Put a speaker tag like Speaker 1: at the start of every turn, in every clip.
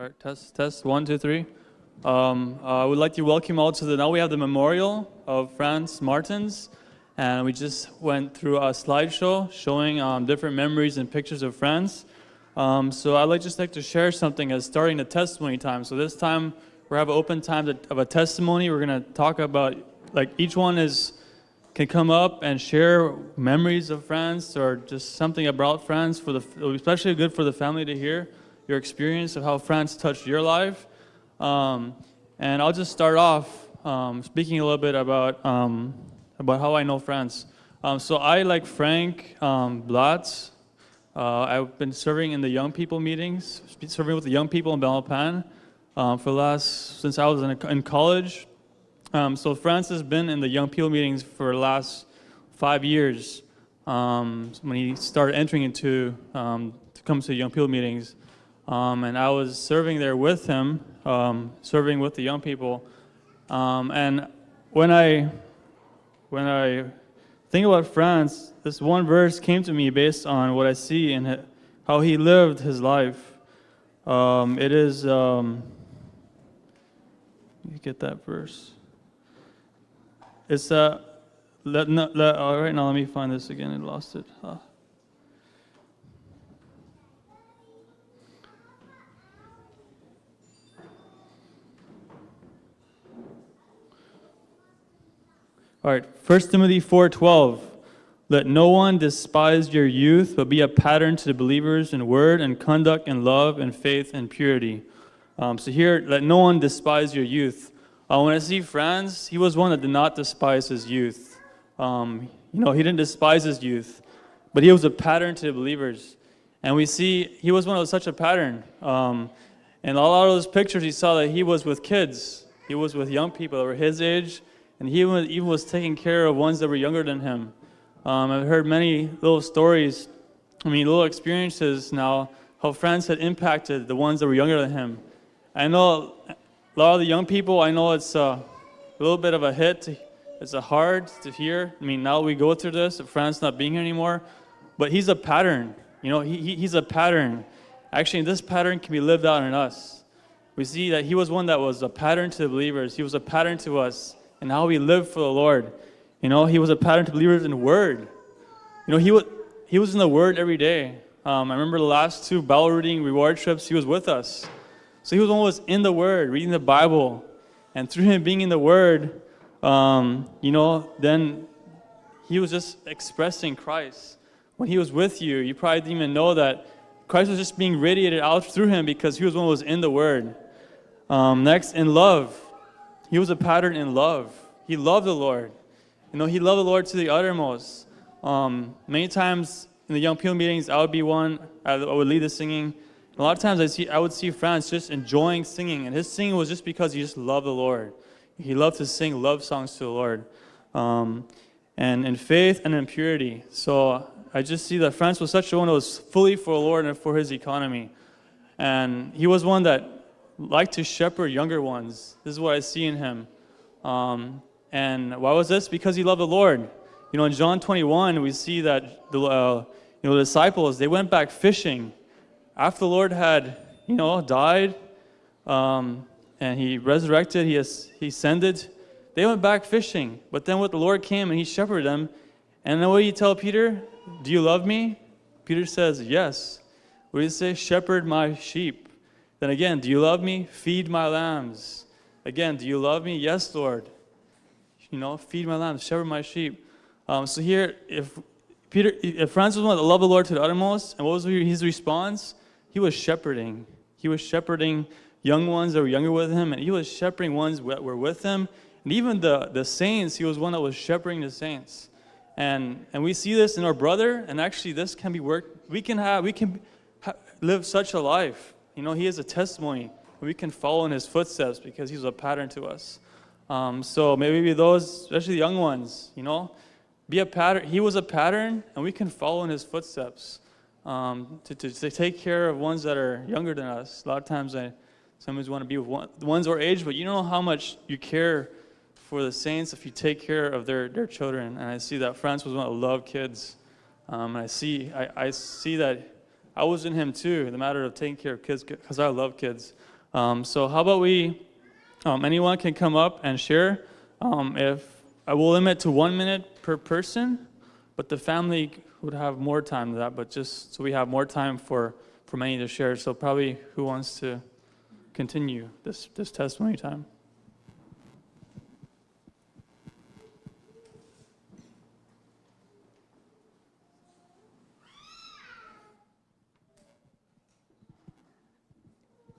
Speaker 1: All right, test, 1, 2, 3. I would like to welcome you all to now we have the memorial of Franz Martens, and we just went through a slideshow showing different memories and pictures of Franz. So I'd like to share something as starting the testimony time. So this time we have an open time of a testimony. We're going to talk about, like, each one can come up and share memories of Franz or just something about Franz, especially good for the family to hear your experience of how Franz touched your life. And I'll just start off speaking a little bit about how I know Franz. So I, like Frank Blatz, I've been serving in the young people meetings, serving with the young people in Belmopan since I was in college. So Franz has been in the young people meetings for the last 5 years when he started entering into to come to the young people meetings. And I was serving there with him, serving with the young people. And when I think about Franz, this one verse came to me based on what I see and how he lived his life. It is, let me get that verse. It's all right, now let me find this again. I lost it. All right, 1 Timothy 4:12. Let no one despise your youth, but be a pattern to the believers in word and conduct and love and faith and purity. So here, let no one despise your youth. When I see Franz, he was one that did not despise his youth. He didn't despise his youth, but he was a pattern to the believers. And we see he was one of such a pattern. And a lot of those pictures, you saw that he was with kids. He was with young people that were his age. And he even was taking care of ones that were younger than him. I've heard many little stories, little experiences now, how Franz had impacted the ones that were younger than him. I know a lot of the young people, I know it's a little bit of a hit. It's hard to hear. Now we go through this, Franz not being here anymore. But he's a pattern. He's a pattern. Actually, this pattern can be lived out in us. We see that he was one that was a pattern to the believers. He was a pattern to us. And how we live for the Lord. He was a pattern to believers in the Word. He was in the Word every day. I remember the last 2 Bible reading reward trips, he was with us. So he was always in the Word, reading the Bible. And through him being in the Word, then he was just expressing Christ. When he was with you, you probably didn't even know that Christ was just being radiated out through him because he was one who was in the Word. Next, in love. He was a pattern in love. He loved the Lord. He loved the Lord to the uttermost. Many times in the young people meetings, I would be one. I would lead the singing. A lot of times I would see Franz just enjoying singing, and his singing was just because he just loved the Lord. He loved to sing love songs to the Lord, and in faith and in purity. So I just see that Franz was such a one who was fully for the Lord and for his economy, and he was one that liked to shepherd younger ones. This is what I see in him. And why was this? Because he loved the Lord. In John 21, we see that the disciples, they went back fishing after the Lord had died, and he resurrected, he ascended. They went back fishing, but then the Lord came and he shepherded them. And then what did he tell Peter? Do you love me? Peter says, yes. What did he say? Shepherd my sheep. Then again, do you love me? Feed my lambs. Again, do you love me? Yes, Lord. Feed my lambs, shepherd my sheep. So here, if Franz was one that loved the Lord to the uttermost, and what was his response? He was shepherding. He was shepherding young ones that were younger with him, and he was shepherding ones that were with him. And even the saints, he was one that was shepherding the saints. And we see this in our brother, and actually this can be worked. We can live such a life. He is a testimony. We can follow in his footsteps because he's a pattern to us. So maybe those, especially the young ones, be a pattern. He was a pattern, and we can follow in his footsteps to take care of ones that are younger than us. A lot of times I sometimes want to be with the ones our age, but you don't know how much you care for the saints if you take care of their children. And I see that Franz was one that loved kids. And I see that I was in him too, in the matter of taking care of kids, because I love kids. So how about anyone can come up and share. If I will limit to 1 minute per person, but the family would have more time than that, but just so we have more time for many to share. So probably who wants to continue this testimony time?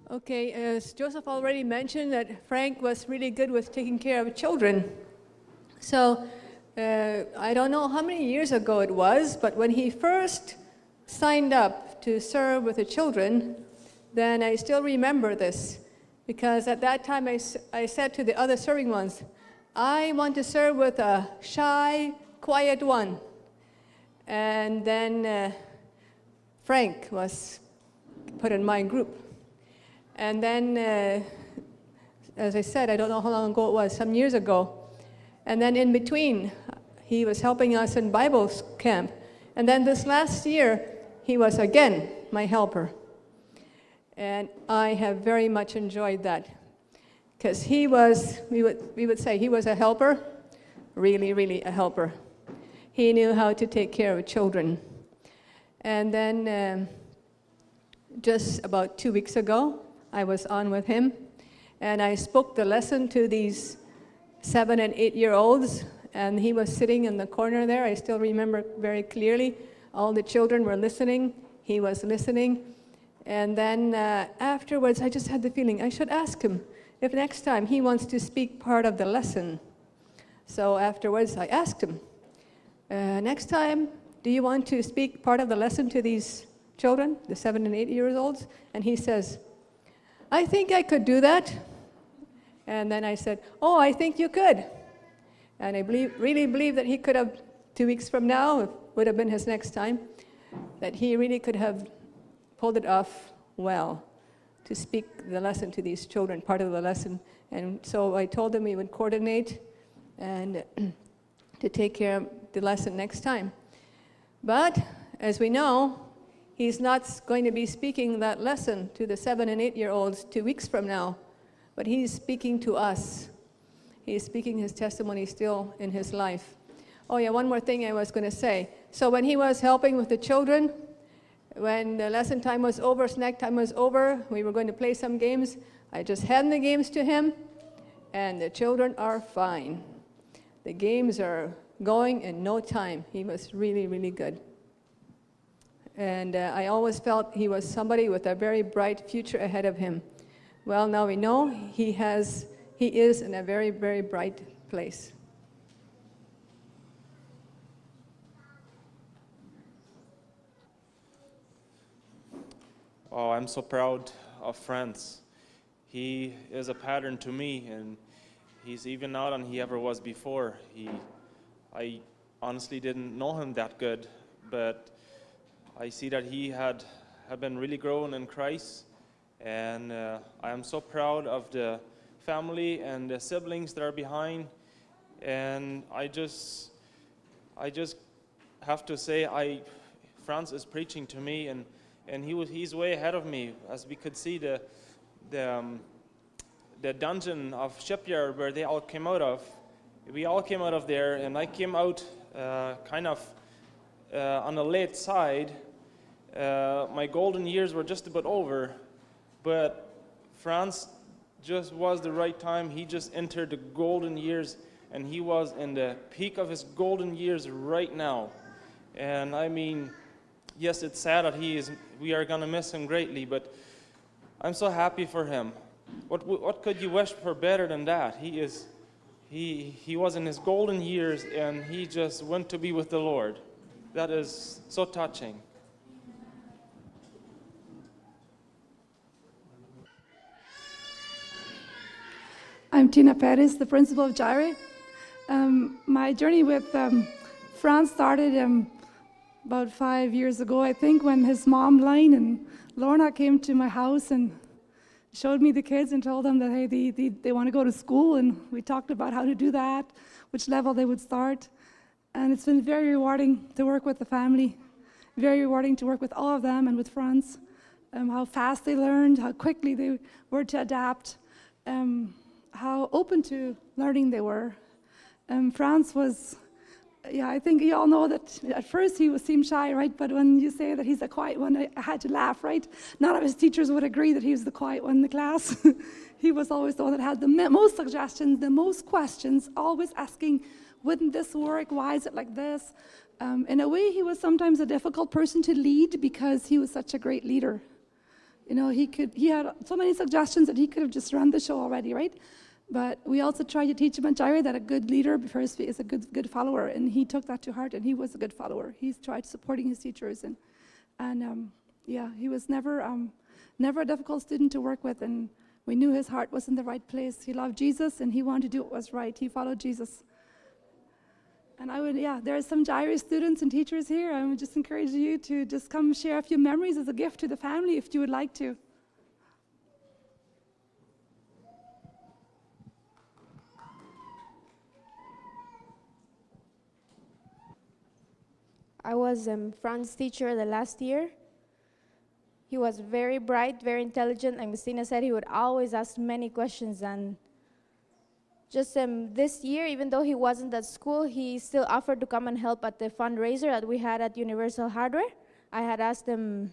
Speaker 2: Okay, as Joseph already mentioned, that Frank was really good with taking care of children. So I don't know how many years ago it was, but when he first signed up to serve with the children, then I still remember this, because at that time I said to the other serving ones, I want to serve with a shy, quiet one. And then Frank was put in my group. And then, as I said, I don't know how long ago it was, some years ago. And then in between, he was helping us in Bible camp. And then this last year, he was again my helper. And I have very much enjoyed that. Because he was, we would say he was a helper, really, really a helper. He knew how to take care of children. And then just about 2 weeks ago, I was on with him, and I spoke the lesson to these 7 and 8-year-olds, and he was sitting in the corner there. I still remember very clearly. All the children were listening. He was listening. And then afterwards, I just had the feeling I should ask him if next time he wants to speak part of the lesson. So afterwards, I asked him, next time, do you want to speak part of the lesson to these children, the 7 and 8-year-olds? And he says, I think I could do that. And then I said, oh, I think you could. And I really believe that he could have, 2 weeks from now, would have been his next time, that he really could have pulled it off well to speak the lesson to these children, part of the lesson. And so I told him we would coordinate and to take care of the lesson next time. But as we know, he's not going to be speaking that lesson to the 7 and 8-year-olds 2 weeks from now, but he's speaking to us. He's speaking his testimony still in his life. Oh yeah, one more thing I was going to say. So when he was helping with the children, when the lesson time was over, snack time was over, we were going to play some games, I just handed the games to him, and the children are fine. The games are going in no time. He was really, really good. And I always felt he was somebody with a very bright future ahead of him. Well, now we know he is in a very, very bright place.
Speaker 3: Oh, I'm so proud of Franz. He is a pattern to me, and he's even now than he ever was before. I honestly didn't know him that good, but I see that he had been really growing in Christ, and I am so proud of the family and the siblings that are behind. And I just have to say, Franz is preaching to me, and he's way ahead of me, as we could see the dungeon of shipyard where they all came out of. We all came out of there, and I came out kind of on the late side. My golden years were just about over, but Franz just was the right time. He just entered the golden years, and he was in the peak of his golden years right now. And I mean, yes, it's sad that we are going to miss him greatly, but I'm so happy for him. What could you wish for better than that? He was in his golden years, and he just went to be with the Lord. That is so touching.
Speaker 4: I'm Tina Perez, the principal of Gyre. My journey with Franz started about 5 years ago, I think, when his mom, Line, and Lorna came to my house and showed me the kids and told them that, hey, they want to go to school, and we talked about how to do that, which level they would start. And it's been very rewarding to work with the family, very rewarding to work with all of them and with Franz. how fast they learned, how quickly they were to adapt, how open to learning they were. Franz was, I think you all know that at first he seemed shy, right? But when you say that he's the quiet one, I had to laugh, right? None of his teachers would agree that he was the quiet one in the class. He was always the one that had the most suggestions, the most questions, always asking, wouldn't this work? Why is it like this? In a way, he was sometimes a difficult person to lead because he was such a great leader. You know, he had so many suggestions that he could have just run the show already, right? But we also tried to teach him at Gyre that a good leader first is a good follower, and he took that to heart, and he was a good follower. He's tried supporting his teachers, and he was never a difficult student to work with, and we knew his heart was in the right place. He loved Jesus, and he wanted to do what was right. He followed Jesus. And there are some Gyre students and teachers here. I would just encourage you to just come share a few memories as a gift to the family if you would like to.
Speaker 5: I was Franz's teacher the last year. He was very bright, very intelligent, and Christina said he would always ask many questions. And just this year, even though he wasn't at school, he still offered to come and help at the fundraiser that we had at Universal Hardware. I had asked him,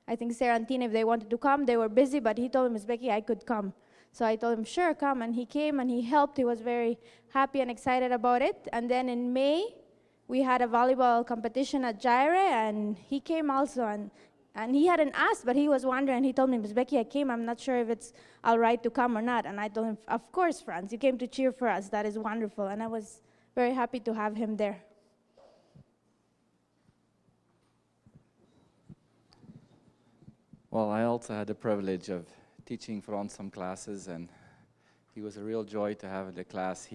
Speaker 5: I think Sarah and Tina, if they wanted to come. They were busy, but he told me, Miss Becky, I could come. So I told him, sure, come. And he came and he helped. He was very happy and excited about it. And then in May, we had a volleyball competition at Gyre, and he came also, and he hadn't asked, but he was wondering. He told me, Miss Becky, I came. I'm not sure if it's all right to come or not. And I told him, of course, Franz, you came to cheer for us. That is wonderful. And I was very happy to have him there.
Speaker 6: Well, I also had the privilege of teaching Franz some classes, and he was a real joy to have in the class.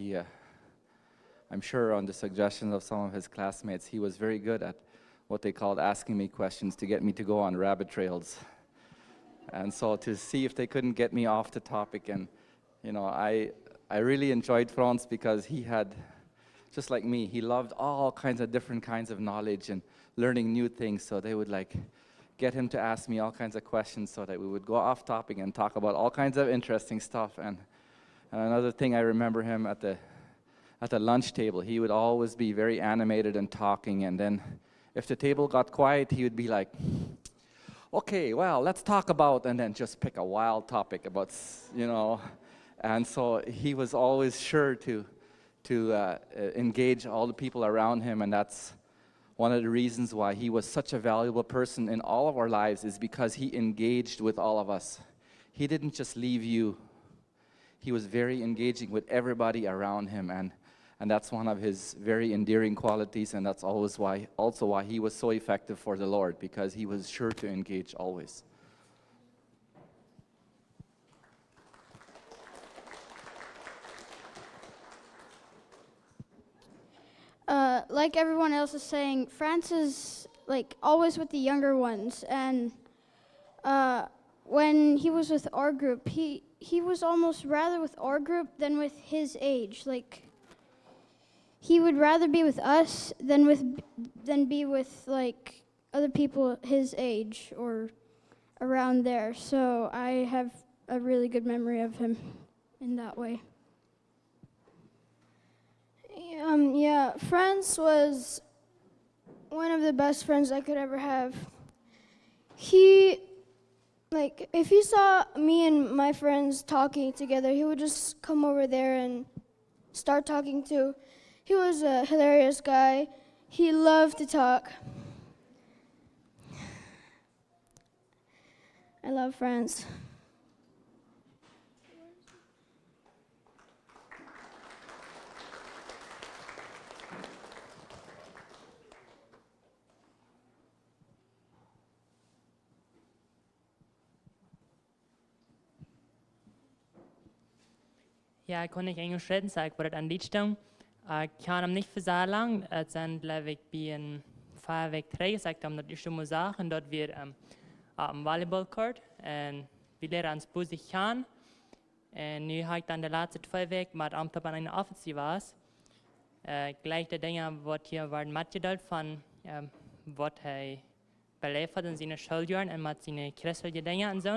Speaker 6: I'm sure on the suggestions of some of his classmates, he was very good at what they called asking me questions to get me to go on rabbit trails. And so to see if they couldn't get me off the topic, and you know, I really enjoyed Franz because he had, just like me, he loved all kinds of different kinds of knowledge and learning new things. So they would get him to ask me all kinds of questions so that we would go off topic and talk about all kinds of interesting stuff. And another thing, I remember him at the lunch table, he would always be very animated and talking, and then if the table got quiet, he would be like, okay, well, let's talk about, and then just pick a wild topic about, you know. And so he was always sure to engage all the people around him, and that's one of the reasons why he was such a valuable person in all of our lives, is because he engaged with all of us. He didn't just leave you. He was very engaging with everybody around him, and that's one of his very endearing qualities, and that's always also why he was so effective for the Lord, because he was sure to engage always.
Speaker 7: Like everyone else is saying, Franz is always with the younger ones, and when he was with our group, he was almost rather with our group than with his age. He would rather be with us than be with other people his age or around there. So I have a really good memory of him in that way. Franz was one of the best friends I could ever have. He, if he saw me and my friends talking together, he would just come over there and start talking too. He was a hilarious guy. He loved to talk. I love Franz.
Speaker 8: Ja, ik kon niet Engels reden, så ik word aan dit doen. Ik kan hem niet voor zo lang. Het zijn blijf ik bij een 5 week 3, så ik dan dat eerste moet zeggen, dat we op een volleyballcourt en we leren ons bezig gaan. En nu heb ik dan de laatste 2 weken met hem op een offensie was. Gleich de dingen wat hier waren metgedeeld van wat hij beleefd in zijn schuljahren en met zijn christelijke dingen en zo.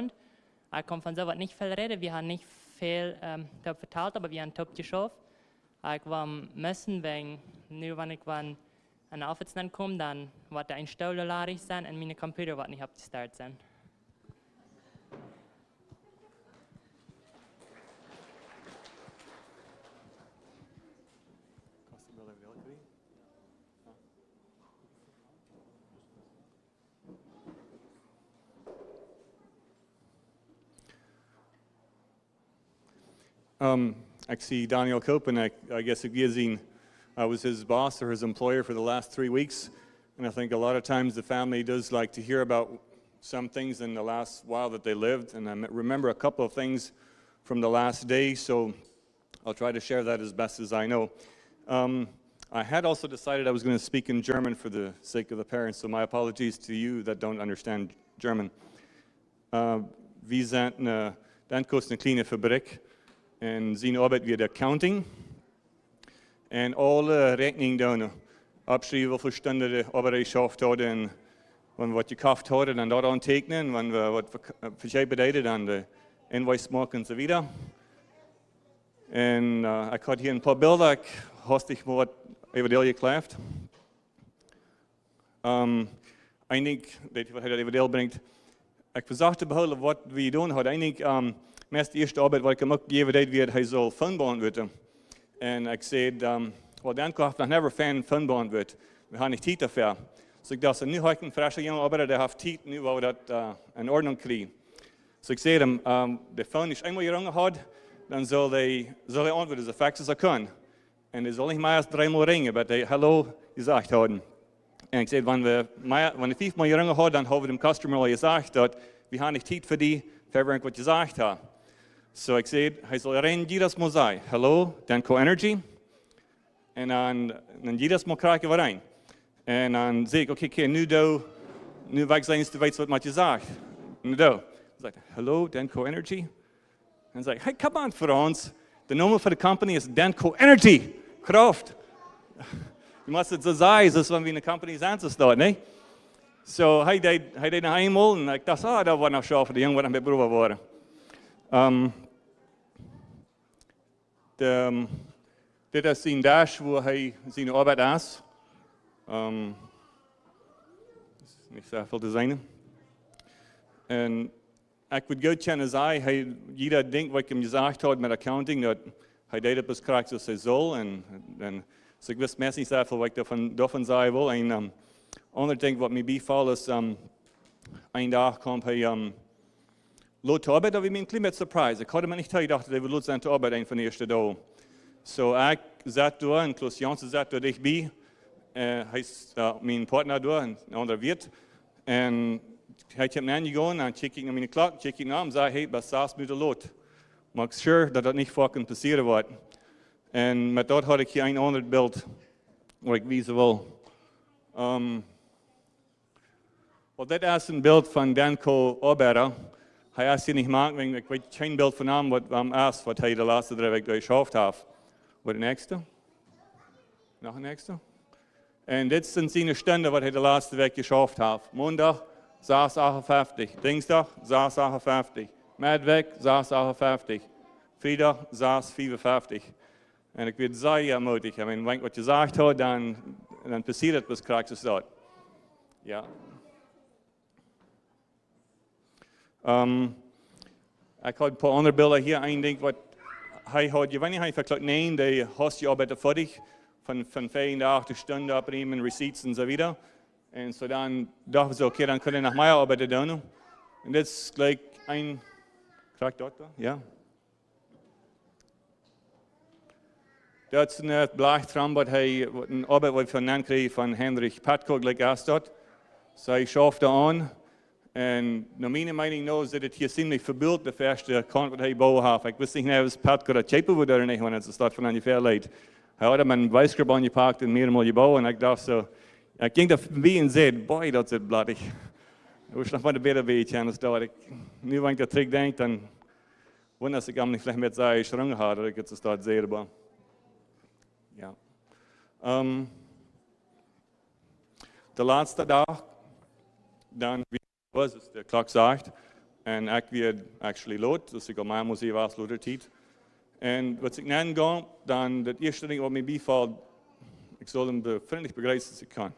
Speaker 8: Ik kon van zo wat niet veel reden. We hadden niet veel top verteld, maar we hadden top geschafft. Ik kwam missen, wegen nu wanneer ik aan de office kom, dan wat de Einstellungen larig zijn en mijn computer wat niet op de start zijn.
Speaker 9: I see Daniel Cope, and I guess I was his boss or his employer for the last 3 weeks. And I think a lot of times the family does like to hear about some things in the last while that they lived. And I remember a couple of things from the last day, so I'll try to share that as best as I know. I had also decided I was going to speak in German for the sake of the parents, so my apologies to you that don't understand German. Wir sind dann kostet eine kleine Fabrik. En zijn arbeid weer de accounting. En alle rekeningen doen. Opschrijven hoeveel stunden de arbeid geschafft hadden. En wanneer wat gekauft hadden, dan dat aantekenen. Wanneer we wat verschijpen deden, dan de invoice maken enzovoort. En ik had hier een paar beelden. Ik hastig maar wat eventueel gekleefd. Eigenlijk, weet je wat hij dat eventueel brengt. Ik verzocht te behouden wat we doen hadden. Eigenlijk, meest de eerste arbeid wat ik hem ook gegeven deed, weer hij zal funbaan worden. En ik zei, well, dan kan ik nog never funbaan worden. We gaan niet tijd daarvoor. Dus ik dacht, nu heb ik een frisse jonge arbeider, die heeft tijd, nu wil we dat in orde krijgen. Dus ik zei hem, de fun is eenmaal jongen had, dan zal hij antwoorden zo vaak als hij kan. En hij zal niet meer als 3 maal ringen, maar hij hallo gezegd hadden. En ik zei, wanneer 5 maal jongen had, dan hebben we dem customer al gezegd dat we gaan niet tijd voor die, verwerken wat je gezegd hebt. So ik zei, hij zal rennen jedes mal zeggen, hallo, dan co-energy. En dan jedes mal krijgen we rein. En dan zeg ik, oké, nu weg zijn te weten wat je zegt. Nu dan zeg ik, hallo, dan co-energy. En dan zeg ik, hey, come on Franz, de naam van de company is Denko Energy, Kraft. Je moet het zo zeggen, zoals wanneer we een company zijn te starten, nee? So hij deed nog eenmaal en ik dacht, dat wordt nog zo voor de jongen wat aan mijn broer worden. Dit is zijn dash waar hij zijn arbeid is. Niet zoveel te zijn. En ik wil goed kunnen zeggen, jeder denkt wat ik hem gezegd had met accounting, dat hij deed het correct zoals hij zal. En dus ik wist meestal niet zoveel wat ik daarvan zeggen wil. En ander ding wat mij bijvalt is, een dag kwam hij Lot te arbeid, dat was mij een klein beetje surprise. Ik had me niet gedacht dat hij Lot zijn te arbeid een van de eerste dagen. So ik zat daar en Klaus Jansen zat daar dichtbij. Hij is mijn partner daar, een ander Wirt. En hij heeft me aangegaan en check ik naar mijn klok, check ik naar en zei, hey, was 6 minuten Lot. Maak sure dat dat niet vaak kan passeren wordt. En met dat had ik hier een ander beeld, waar ik wijzen wil. Dit is een beeld van Denko arbeider. Hij is hier niet maken, ik weet geen beeld van hem wat hij de laatste 3 weken geschafft heeft. Wat de nächste? Nog een nächste? En dit zijn zijn stunden wat hij de laatste week geschafft heeft. Maandag 6,58. Dinsdag 6,58. Middag 6,58. Vrijdag 6,55. En ik weet zeer moedig. Wanneer ik wat je gezegd had, dan passiert het was krijg je dat. Ja. Ik had een paar andere beelden hier. Eén ding wat hij had, je weet niet, hij verklaart, nee, die hast je arbeid voor dich, van 85 stunden opnemen, receipts en zo wieder. En zo dan dachten ze, oké, dan kunnen we nog meer arbeid doen. En dit is gelijk een, krijg dat da? Ja. Dat is een blaadtram wat hij, een arbeid wat van hen kreeg van Hendrik Patko, gelijk als dat. So hij schafte aan. En naar mijn mening is het hier ziemlich verbeeld, de eerste kant wat hij bouwen heeft. Ik wist niet meer of Patko dat chepen wordt er niet, wanneer het staat van ongeveer leid. Hij had hem een wijskrab aangepakt en meermaal gebouwd. En ik dacht zo, ik ging daar voorbij en zei, boy, dat is bladig. Ik was nog maar een beter beetje anders dat. Nu wanneer ik dat terug denk, dan wonder ik hem niet met zijn schrangen had, dat ik het zo staat zeer bang. Ja. De laatste dag dan was es de klok zegt. En ik werd actually lood, dus ik op mijn museum was lood tijd. En wat ik nemen ga, dan het eerste ding wat mij bevalt, ik zal hem vriendelijk begrijpen als ik kan.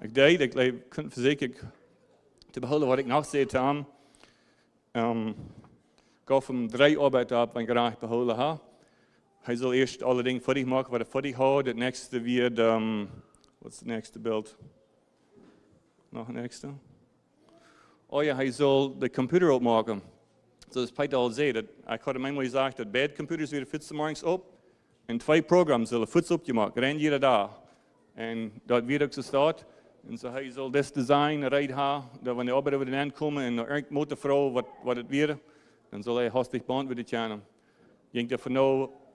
Speaker 9: Ik deed, ik kon verzekeren te behouden wat ik nog zei te hem. Ik gaf hem 3 arbeid op en ik graag behouden heb. Hij zal eerst alle dingen voor zich maken wat hij voor zich houdt. Het nächste weer, wat is het nächste beeld? Nog een nächste. Oh ja, hij zal de computer opmaken. Zoals Peter al zei, ik had hem eenmaal gezegd dat beide computers weer fietsen morgens op. En 2 programma's zullen fiets opgemaakt, ren jede dag. En dat werd ook zo staat. En zo hij zal dit design eruit hebben, dat wanneer de arbeider weer aankomen en er een motorvrouw wat het weer, dan zal hij hastig beantwoorden kunnen. Je denkt dat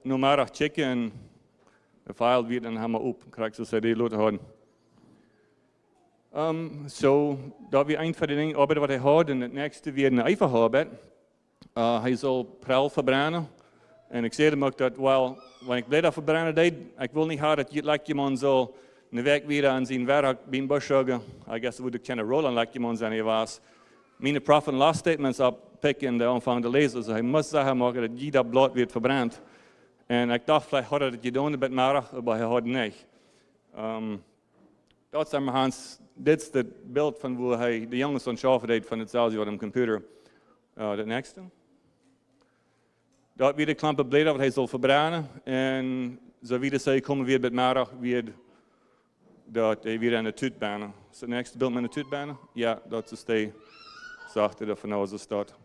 Speaker 9: nou maar checken en de file weer dan helemaal op. Krijg zo CD laten houden. Dat weer een van de dingen arbeider wat hij houdt en het nächste weer een eiferarbeid. Hij zal prel verbranden. En ik zei hem ook dat, wanneer ik dat verbranden deed, ik wil niet hebben dat iemand zal een week weer aan zijn werk bij een busjoggen. I guess would ik kunnen rollen like iemand zijn hij was. Mijn prof last statements oppikken en de aanvang te lezen. Dus hij moest zeggen maken dat je dat blad werd verbrand. En ik dacht, vielleicht had hij dat gedaan, met maar hij had niet. Dat is Hans, dit is het beeld van hoe hij de jongens aan schaffen deed van hetzelfde op de computer. De nächste. Dat weer de klampen bleden wat hij zal verbranden. En zo weer zij komen weer met maar weer dat hij weer aan de tuutbanen. Is het nächste beeld met de tuutbanen? Ja, dat is de zachte dat van nou zo staat.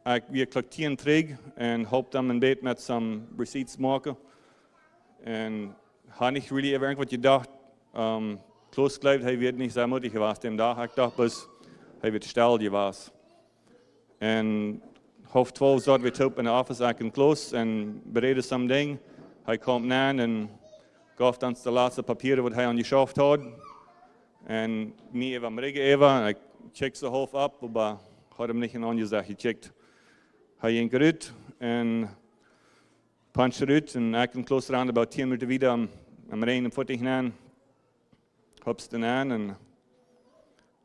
Speaker 9: Ik weer klaktieren terug en hoop dan een beetje met some receipts maken. En had niet really even wat je dacht. Kloos geloofd, hij werd niet zo moedig geweest die dag. Ik dacht dus, hij werd stil geweest. En half 12 zat we op in de office, ik en Kloos, en bereidde some ding. Hij kwam na en gaf dan de laatste papieren wat hij aan geschaft had. En mij even am Regen even, ik checkte ze half op, maar had hem niet aangezegd gecheckt. Hij ging eruit en punchte eruit en ik en Kloos eraan, about 10 minuten weer am rijden en voetig aan. Hopste aan en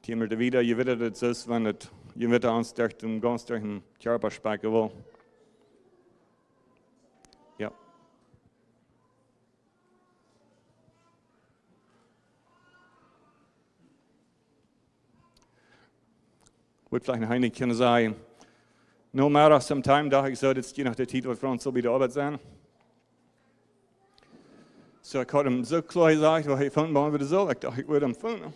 Speaker 9: 10 minuten weer, je weet dat het is, wanneer je weet aansterkt en ganz terug een tjarpa spaken wil. Ja. Ik moet vielleicht nog een kunnen zeggen. No matter sometime dacht ik zo, dat is je nog de tijd wat Frans zal bij de arbeid zijn. So ik had hem zo klaar gezegd, wat hij vond, maar we zo. Ik dacht, ik wil hem vinden.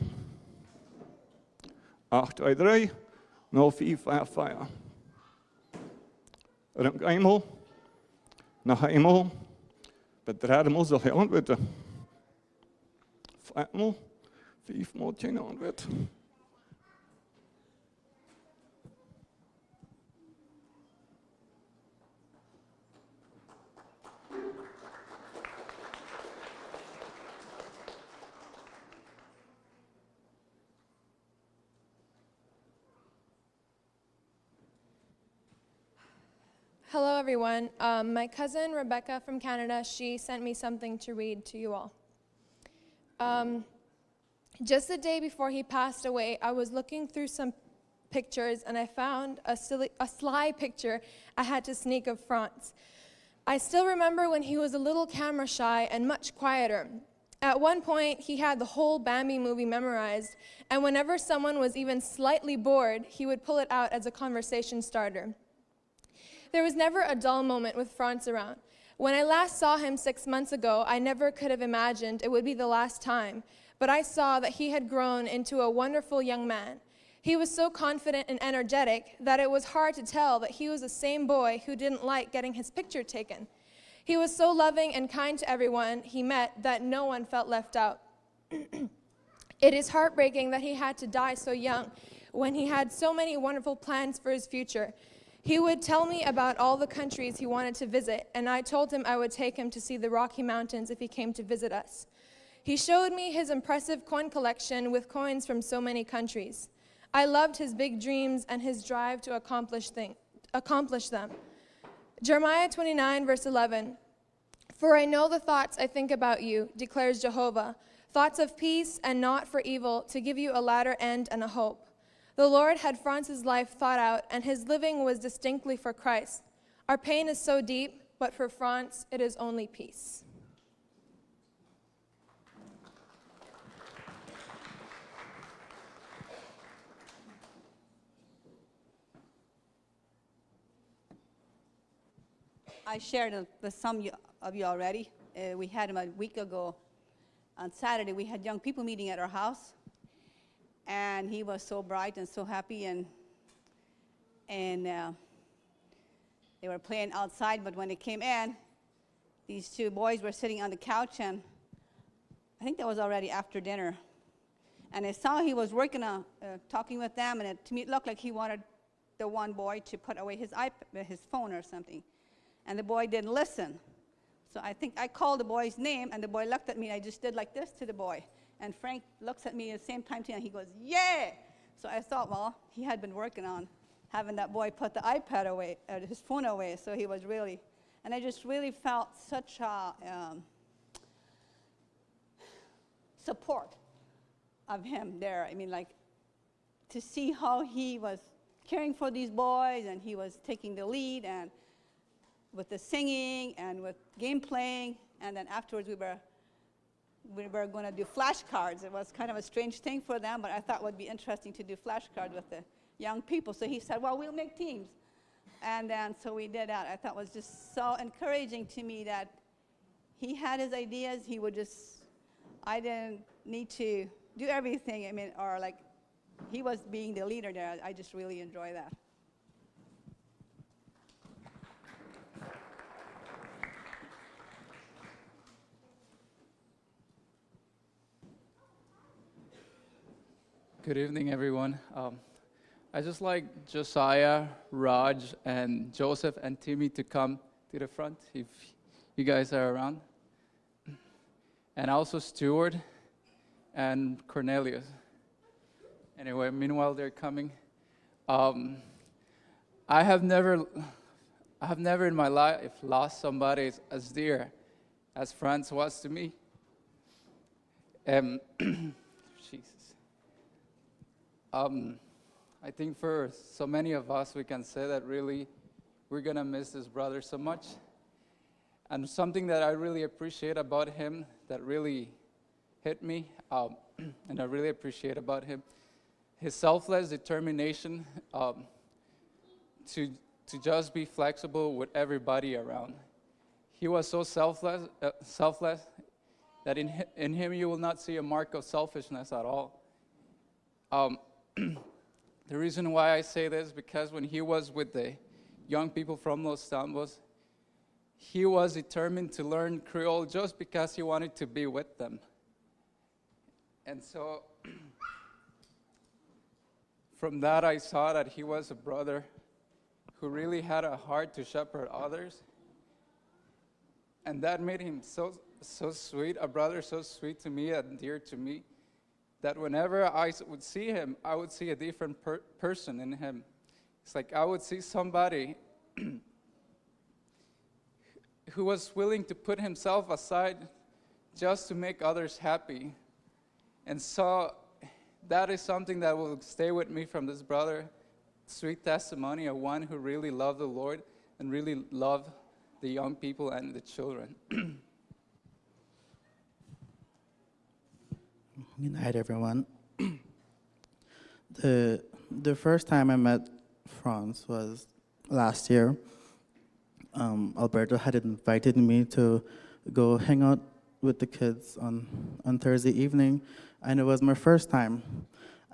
Speaker 9: 823 0455. Nog eenmaal. Nog eenmaal. Bij 3 maal zal hij antwoorden. 5 maal. 5 maal geen antwoord.
Speaker 10: Hello, everyone. My cousin Rebecca from Canada, she sent me something to read to you all. Just the day before he passed away, I was looking through some pictures and I found a sly picture I had to sneak of Franz. I still remember when he was a little camera shy and much quieter. At one point, he had the whole Bambi movie memorized, and whenever someone was even slightly bored, he would pull it out as a conversation starter. There was never a dull moment with Franz around. When I last saw him 6 months ago, I never could have imagined it would be the last time, but I saw that he had grown into a wonderful young man. He was so confident and energetic that it was hard to tell that he was the same boy who didn't like getting his picture taken. He was so loving and kind to everyone he met that no one felt left out. It is heartbreaking that he had to die so young when he had so many wonderful plans for his future. He would tell me about all the countries he wanted to visit, and I told him I would take him to see the Rocky Mountains if he came to visit us. He showed me his impressive coin collection with coins from so many countries. I loved his big dreams and his drive to accomplish them. Jeremiah 29, verse 11. For I know the thoughts I think about you, declares Jehovah, thoughts of peace and not for evil, to give you a latter end and a hope. The Lord had Franz's life thought out, and his living was distinctly for Christ. Our pain is so deep, but for Franz, it is only peace.
Speaker 11: I shared it with some of you already. We had him a week ago. On Saturday, we had young people meeting at our house, and he was so bright and so happy, and they were playing outside, but when they came in, these two boys were sitting on the couch, and I think that was already after dinner. And I saw he was working on talking with them, and to me it looked like he wanted the one boy to put away his phone or something. And the boy didn't listen. So I think I called the boy's name, and the boy looked at me, and I just did like this to the boy. And Frank looks at me at the same time too, and he goes, yeah! So I thought, well, he had been working on having that boy put the iPad away, his phone away, so he was really, and I just really felt such a support of him there. I mean, like, to see how he was caring for these boys, and he was taking the lead, and with the singing and with game playing, and then afterwards we were going to do flashcards. It was kind of a strange thing for them, but I thought it would be interesting to do flashcards with the young people. So he said, well, we'll make teams. And then so we did that. I thought it was just so encouraging to me that he had his ideas. He would just, I didn't need to do everything. I mean, or like, he was being the leader there. I just really enjoy that.
Speaker 12: Good evening, everyone. I just like Josiah, Raj, and Joseph and Timmy to come to the front if you guys are around. And also Stuart and Cornelius. Anyway, meanwhile they're coming. I have never in my life lost somebody as dear as Franz was to me. Jesus. I think for so many of us, we can say that really we're going to miss this brother so much. And something that I really appreciate about him, that really hit me, and I really appreciate about him, his selfless determination to just be flexible with everybody around. He was so selfless that in him you will not see a mark of selfishness at all. The reason why I say this is because when he was with the young people from Los Tambos, he was determined to learn Creole just because he wanted to be with them. And so from that I saw that he was a brother who really had a heart to shepherd others. And that made him so sweet, a brother so sweet to me and dear to me, that whenever I would see him, I would see a different person in him. It's like I would see somebody who was willing to put himself aside just to make others happy. And so that is something that will stay with me from this brother, sweet testimony of one who really loved the Lord and really loved the young people and the children.
Speaker 13: Good night, everyone. The first time I met Franz was last year. Alberto had invited me to go hang out with the kids on Thursday evening, and it was my first time.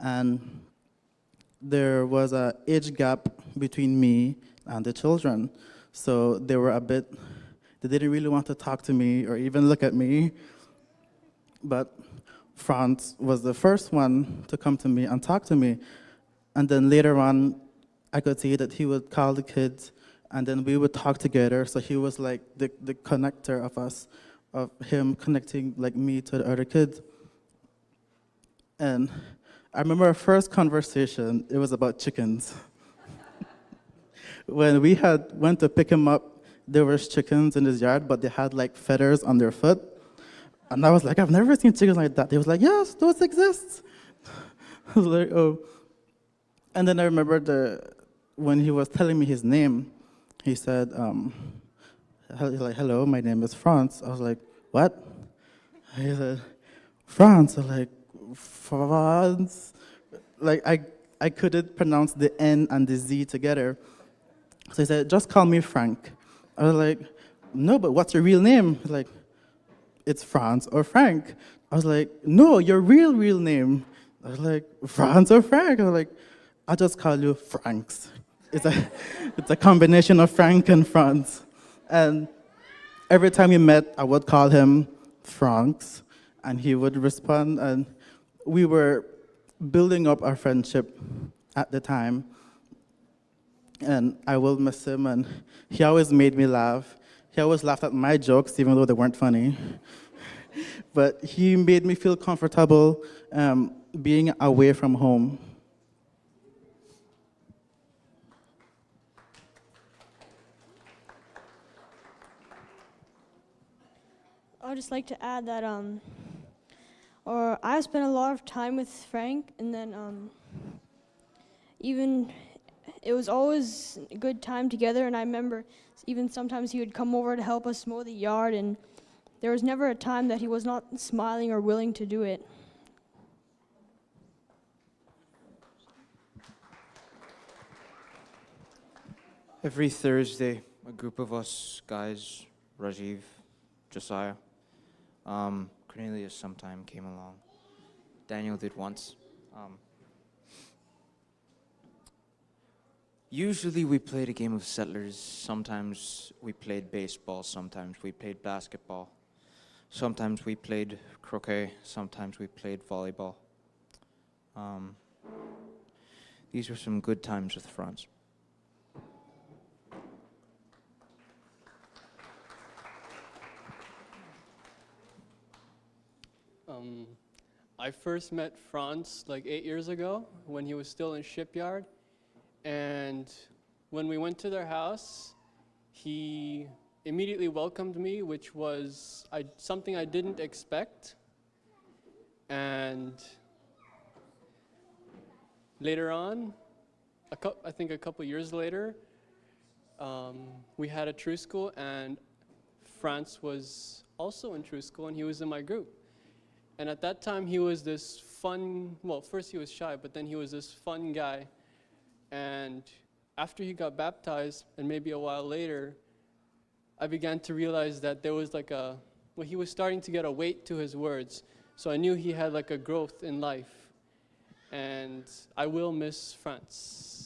Speaker 13: And there was an age gap between me and the children, so they didn't really want to talk to me or even look at me. But Franz was the first one to come to me and talk to me. And then later on, I could see that he would call the kids, and then we would talk together. So he was like the connector of us, of him connecting like me to the other kids. And I remember our first conversation, it was about chickens. When we had went to pick him up, there was chickens in his yard, but they had like feathers on their foot. And I was like, I've never seen chickens like that. They was like, yes, those exist. I was like, oh. And then I remember when he was telling me his name, he said, hello, my name is Franz. I was like, what? He said, Franz. I was like, Franz. Like, I couldn't pronounce the N and the Z together. So he said, just call me Frank. I was like, no, but what's your real name? He's like, it's Franz or Frank. I was like, no, your real name. I was like, Franz or Frank? I was like, I'll just call you Franks. It's a combination of Frank and Franz. And every time we met, I would call him Franks, and he would respond, and we were building up our friendship at the time. And I will miss him, and he always made me laugh. He always laughed at my jokes, even though they weren't funny. But he made me feel comfortable being away from home.
Speaker 14: I'd just like to add that I spent a lot of time with Frank, and then even it was always a good time together, and I remember even sometimes he would come over to help us mow the yard, and there was never a time that he was not smiling or willing to do it.
Speaker 15: Every Thursday, a group of us guys, Rajiv, Josiah, Cornelius sometime came along. Daniel did once. Usually we played a game of settlers. Sometimes we played baseball. Sometimes we played basketball. Sometimes we played croquet. Sometimes we played volleyball. These were some good times with Franz.
Speaker 16: I first met Franz like 8 years ago when he was still in Shipyard. And when we went to their house, he immediately welcomed me, which was something I didn't expect. And later on, I think a couple years later, we had a true school, and Franz was also in true school, and he was in my group. And at that time, he was this fun, well, first he was shy, but then he was this fun guy. And after he got baptized, and maybe a while later, I began to realize that there was he was starting to get a weight to his words. So I knew he had like a growth in life. And I will miss Franz.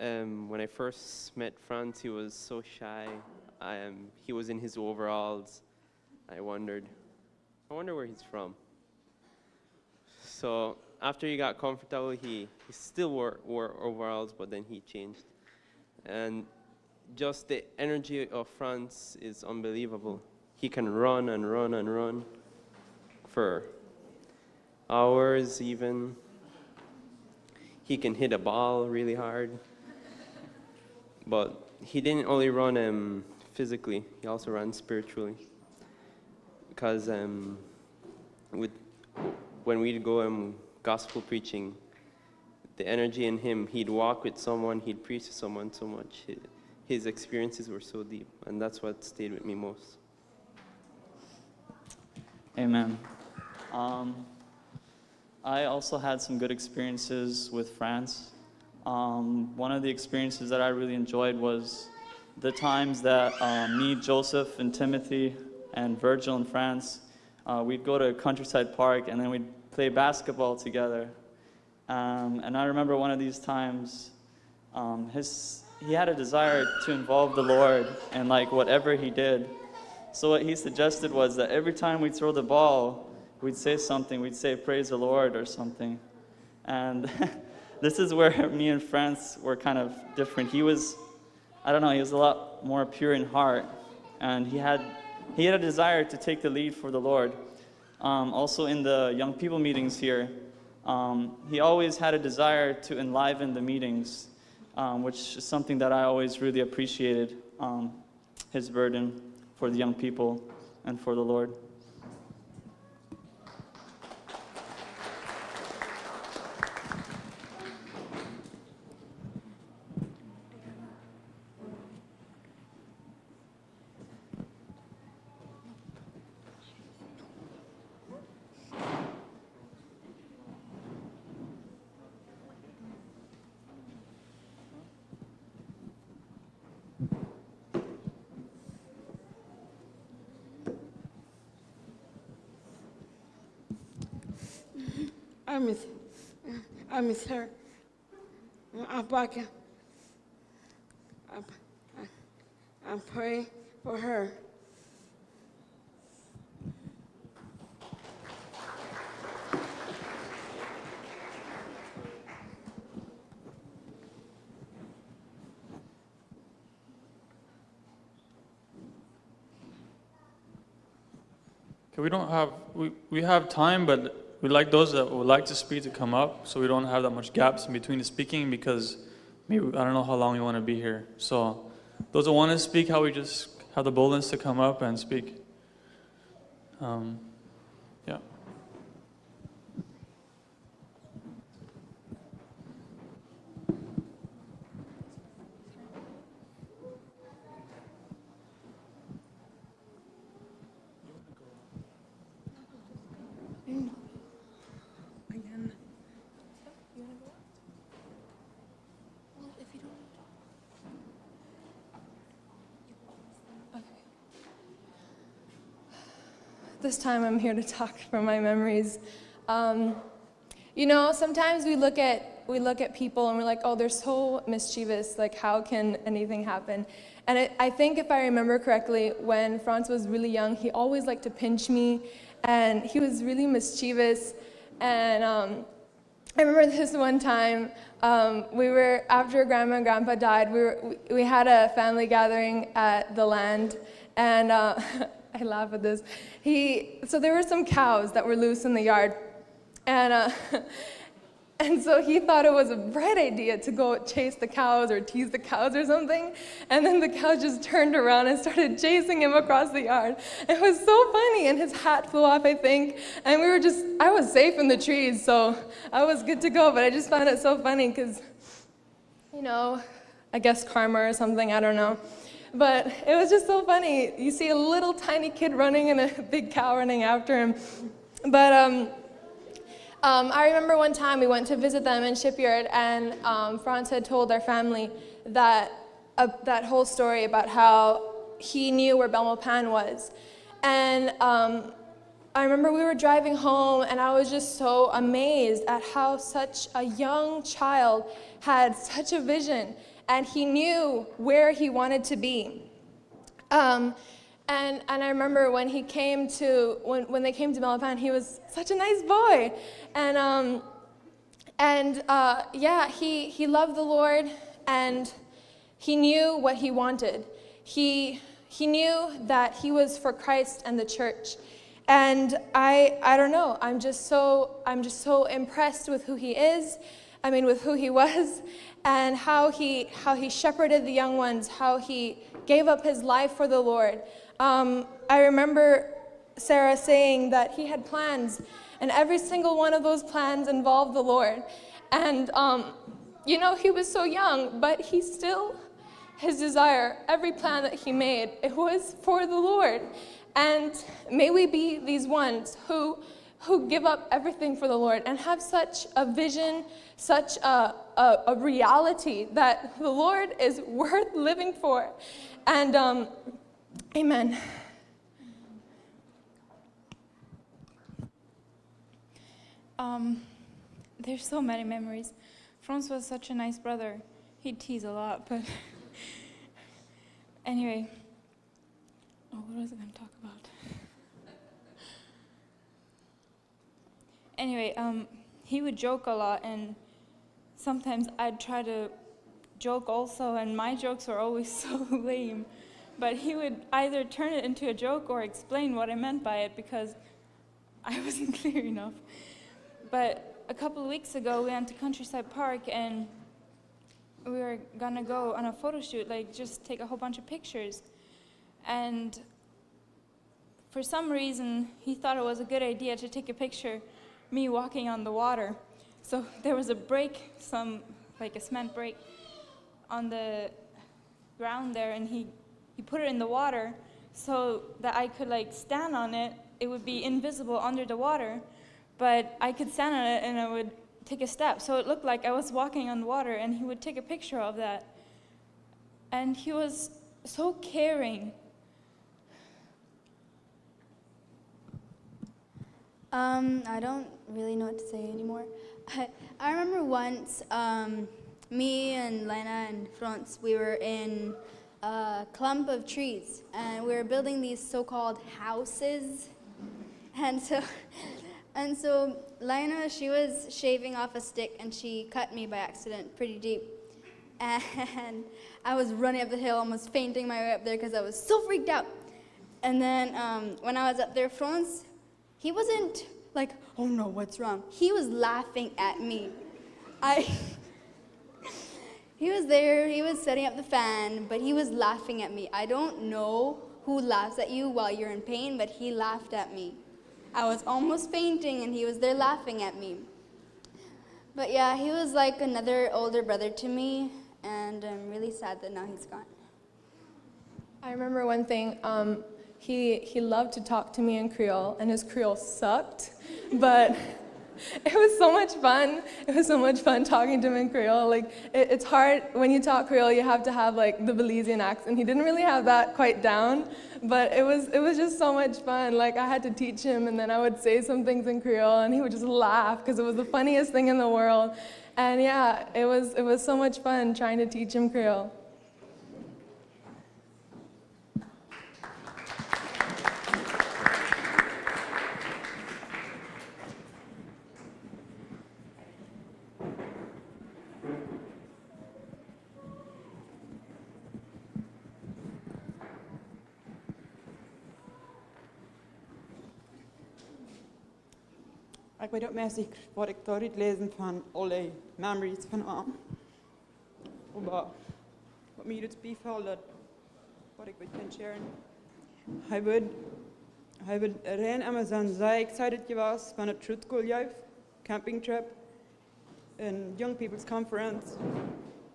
Speaker 17: When I first met Franz, he was so shy. He was in his overalls. I wonder where he's from. So after he got comfortable, he still wore overalls, but then he changed. And just the energy of Franz is unbelievable. He can run and run and run for hours even. He can hit a ball really hard. But he didn't only run physically, he also ran spiritually. Because when we'd go gospel preaching, the energy in him, he'd walk with someone, he'd preach to someone so much. His experiences were so deep, and that's what stayed with me most.
Speaker 1: Amen. I also had some good experiences with Franz. One of the experiences that I really enjoyed was the times that me, Joseph, and Timothy, and Virgil and Franz, we'd go to Countryside Park and then we'd play basketball together. And I remember one of these times, he had a desire to involve the Lord in like whatever he did. So what he suggested was that every time we'd throw the ball, we'd say something. We'd say, "Praise the Lord," or something. And this is where me and Franz were kind of different. He was, I don't know, he was a lot more pure in heart, and he had a desire to take the lead for the Lord. Also in the young people meetings here, he always had a desire to enliven the meetings, which is something that I always really appreciated, his burden for the young people and for the Lord.
Speaker 18: I miss her. I'm praying for her.
Speaker 1: Okay, we have time, but we'd like those that would like to speak to come up, so we don't have that much gaps in between the speaking, because maybe I don't know how long we want to be here. So those that want to speak, how we just have the boldness to come up and speak. Yeah.
Speaker 10: This time I'm here to talk from my memories. You know, sometimes we look at people and we're like, oh, they're so mischievous, like how can anything happen? And I think if I remember correctly, when Franz was really young, he always liked to pinch me, and he was really mischievous. And I remember this one time, we were, after Grandma and Grandpa died, we had a family gathering at the land, and I laugh at this. So there were some cows that were loose in the yard, and so he thought it was a bright idea to go chase the cows or tease the cows or something, and then the cows just turned around and started chasing him across the yard. It was so funny, and his hat flew off, I think, and I was safe in the trees, so I was good to go, but I just found it so funny because, you know, I guess karma or something, I don't know. But it was just so funny. You see a little tiny kid running and a big cow running after him. But I remember one time we went to visit them in Shipyard, and Franz had told our family that whole story about how he knew where Belmopan was. And I remember we were driving home, and I was just so amazed at how such a young child had such a vision. and he knew where he wanted to be. And I remember when he came to, when they came to Malapan, he was such a nice boy. Yeah, he loved the Lord, and he knew what he wanted. He knew that he was for Christ and the church. And I don't know, I'm just so impressed with who he is, with who he was, and how he shepherded the young ones, how he gave up his life for the Lord. I remember Sarah saying that he had plans, and every single one of those plans involved the Lord. And, he was so young, but he still, his desire, every plan that he made, it was for the Lord. And may we be these ones who give up everything for the Lord and have such a vision, such a reality that the Lord is worth living for. And amen.
Speaker 19: There's so many memories. Franz was such a nice brother. He'd tease a lot, but anyway. Oh, what was I going to talk about? Anyway, he would joke a lot, and sometimes I'd try to joke also, and my jokes were always so lame. But he would either turn it into a joke or explain what I meant by it because I wasn't clear enough. But a couple of weeks ago, we went to Countryside Park, and we were gonna go on a photo shoot, just take a whole bunch of pictures. And for some reason, he thought it was a good idea to take a picture me walking on the water. So there was a break, a cement break on the ground there, and he put it in the water so that I could stand on it. It would be invisible under the water, but I could stand on it and I would take a step. So it looked like I was walking on the water, and he would take a picture of that. And he was so caring.
Speaker 20: I don't really know what to say anymore. I remember once, me and Lena and Franz, we were in a clump of trees, and we were building these so-called houses. And so Lena, she was shaving off a stick, and she cut me by accident pretty deep. And I was running up the hill, almost fainting my way up there because I was so freaked out. And then when I was up there, Franz, he wasn't like, oh no, what's wrong? He was laughing at me. He was there, he was setting up the fan, but he was laughing at me. I don't know who laughs at you while you're in pain, but he laughed at me. I was almost fainting, and he was there laughing at me. But yeah, he was like another older brother to me, and I'm really sad that now he's gone.
Speaker 10: I remember one thing, he loved to talk to me in Creole, and his Creole sucked, but it was so much fun. It was so much fun talking to him in Creole. It's hard, when you talk Creole, you have to have the Belizean accent. He didn't really have that quite down, but it was just so much fun. I had to teach him, and then I would say some things in Creole, and he would just laugh because it was the funniest thing in the world. And yeah, it was so much fun trying to teach him Creole.
Speaker 21: Ik weet ook meestal wat ik daar lezen van alle memories van hem. Maar wat mij het bevalt, dat wat ik met kan sharen. Hij wil rein Amazon zei excited je was van het Truth School Youth camping trip, een Young People's Conference,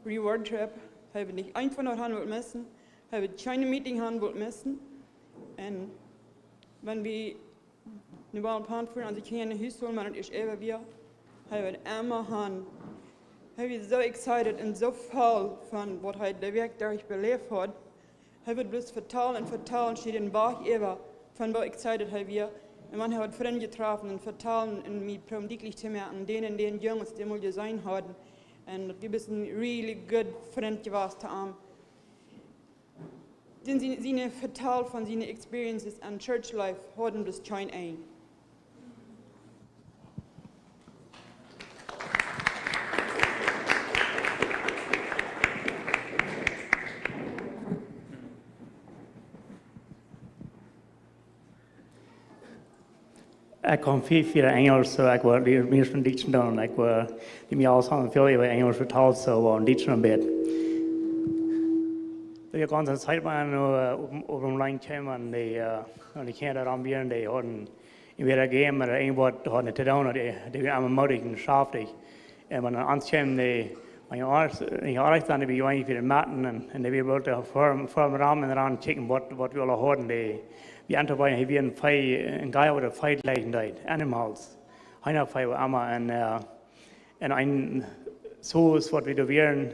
Speaker 21: Reward Trip. Hij wil niet eind van dat hand wil missen. Hij wil keine meeting hand wil missen. En wenn we nu wel een paar voor aan de kleine huishouden, maar het is even weer. Hij wil immer han. Hij is zo excited en zo vol van wat hij de week daar beleefd had. Hij wil bloß vertellen, steht in Bach even van wat excited hij weer. En man hat Freunde getroffen und vertellen und mit Prom dicklich zu merken, den Jungs, die mal gesehen haben. En dat die een really good friend was te hem. Zijn vertaal van zijn experiences en church life hadden dus join een.
Speaker 2: Ik kom veel Engels, so ik word meer van Duits dan. Ik word die mij alles aan veel over Engels vertaald, so word Duits een beetje. Die ganze Zeit waren over online komen en die kinderen aanbieden, die hadden in weer game, maar een woord hadden te doen, die waren allemaal moedig en schaftig. En wanneer aankwam die mijn ouders dan die bij voor de matten en die wilden voor ramen en eraan checken wat we alle hadden. Die andere waren hier een guy with a fight like that, animals. Einer fight with Amma en ein so ist was wir da wären.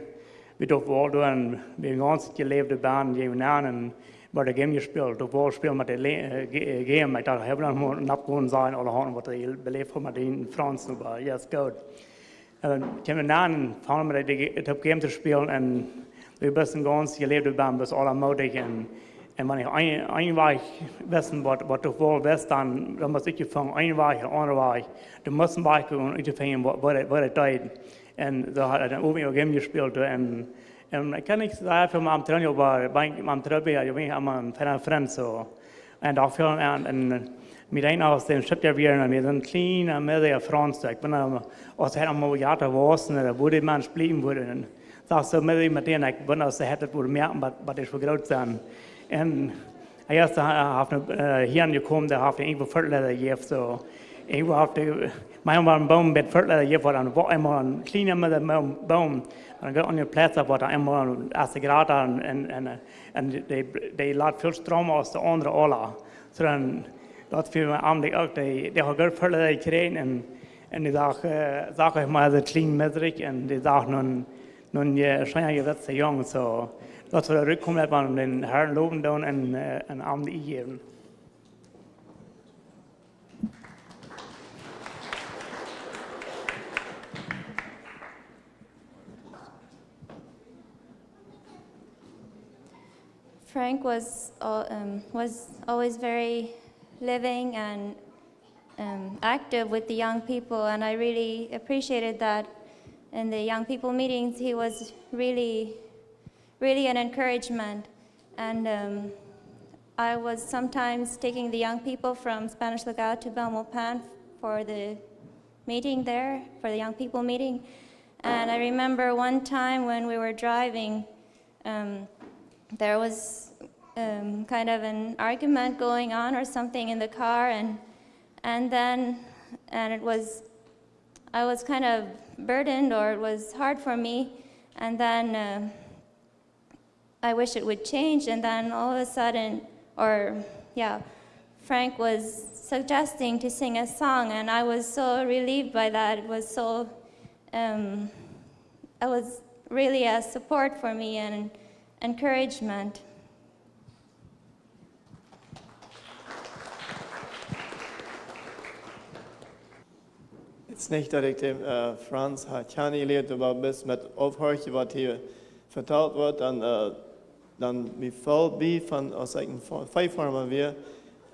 Speaker 2: Wir durften all doen, wir ganz geleefde Bahn gehen an und bei der Game gespielt. Durch Ball spielen mit der Game. Ich dachte, ich habe noch mal abgeholt sein oder haben was ich belebt habe mit den Franz, aber ja, ist gut. Ich habe dann fangen wir die Game zu spielen und wir müssen ganz geleefde Bahn bis alle mutig und wenn ich ein Weg wissen, was du wohl weißt, dann muss ich gefangen, ein Weg, ein anderer Weg. Du musst ein Weg und ich finden, was er tut. Und so hat er dann oben Game gespielt. Und ich kann nicht sagen, für am Trainer, aber am Trainer, ich bin immer ein Freund so. Und auch für mit einem aus dem Stuttgart wir sind klein, mit Franz. Ich bin aus der Jahre gewesen, da wurde man splitten wurde. Sagst du mit denen, ich bin aus der Hette, wo du merken, was ich für groß sein. En eerst hier gekomen, daar had ik een fertilizer gegeven. So, ik had mij een boom met fertilizer gegeven, dan was eenmaal een kleine met een boom. Dan gaat op je plaats op, wat eenmaal als de graad en die laat veel stroom uit de andere ola. So dan dat viel me aan, die had goed fertilizer gekregen en die zag ik maar als klein mesrig en die zag nun je schijnlijk dat ze jong zo. Dat we terugkomen dat we den Herrn loben doen en aan de geven.
Speaker 5: Frank was always very living and active with the young people, and I really appreciated that. In the young people meetings, he was really an encouragement. And I was sometimes taking the young people from Spanish Lookout to Belmopan for the meeting there, for the young people meeting. And I remember one time when we were driving, there was kind of an argument going on or something in the car, and I was kind of burdened, or it was hard for me, and then I wish it would change, and then all of a sudden, Frank was suggesting to sing a song, and I was so relieved by that. It was so, it was really a support for me and encouragement.
Speaker 22: Het is niet dat ik de Frans had geleerd, maar best met ophoortje wat hier verteld wordt. En dan wie valt bij van, als ik een vijfvormer weer,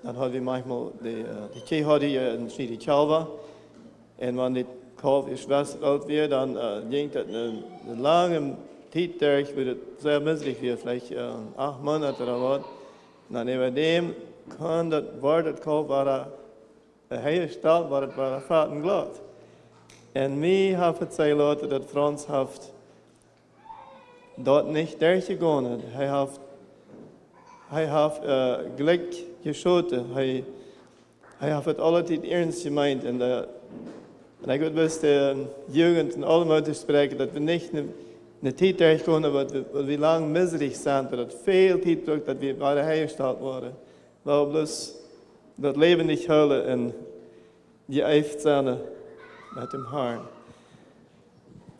Speaker 22: dan hadden we manchmal die kei hadden je een die kalver. En wanneer die kalf is best oud weer, dan ging het een lange tijd terug, wordt het zeer misselijk weer, vielleicht 8 Monate oder wat. Dan über dem kan dat woord het kalf waar hij stelt, waar het waar vaten glad. En mij heeft het zij laten dat Frans heeft dat niet durchgegangen. Hij heeft gelijk geschoten. Hij heeft het altijd ernst gemeint. En ik wil best de jeugd en allemaal te spreken dat we niet een tijd durchgegangen wat we lang miserig zijn. Dat het veel tijd drukt dat we bij de hergesteld worden. Maar bloos dat leven niet huilen en je eift zijn met dem Herrn.